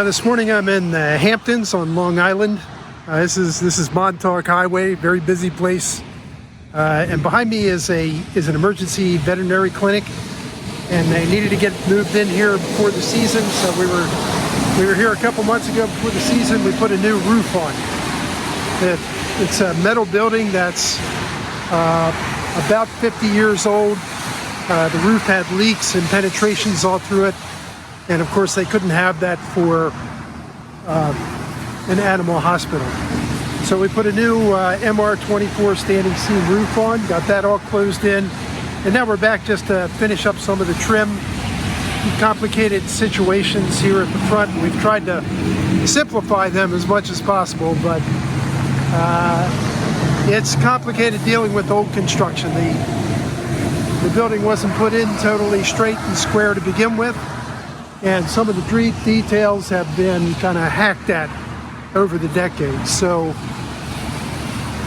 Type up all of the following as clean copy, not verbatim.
This morning I'm in the Hamptons on Long Island. This is Montauk Highway, very busy place. And behind me is an emergency veterinary clinic, and they needed to get moved in here before the season. So we were here a couple months ago before the season. We put a new roof on. It's a metal building that's about 50 years old. The roof had leaks and penetrations all through it. And of course, they couldn't have that for an animal hospital. So we put a new MR-24 standing seam roof on, got that all closed in. And now we're back just to finish up some of the trim. Complicated situations here at the front. We've tried to simplify them as much as possible, but it's complicated dealing with old construction. The building wasn't put in totally straight and square to begin with. And some of the details have been kind of hacked at over the decades. So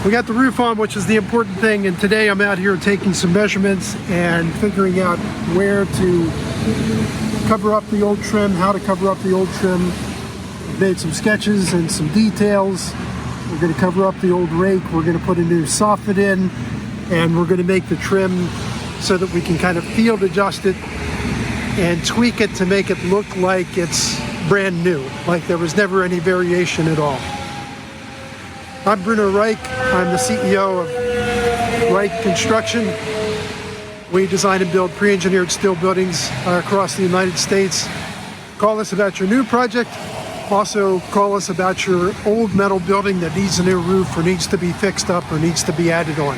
we got the roof on, which is the important thing. And today I'm out here taking some measurements and figuring out where to cover up the old trim, how to cover up the old trim. We've made some sketches and some details. We're going to cover up the old rake. We're going to put a new soffit in, and we're going to make the trim so that we can kind of field adjust it and tweak it to make it look like it's brand new, like there was never any variation at all. I'm Bruno Reich. I'm the CEO of Reich Construction. We design and build pre-engineered steel buildings across the United States. Call us about your new project. Also call us about your old metal building that needs a new roof or needs to be fixed up or needs to be added on.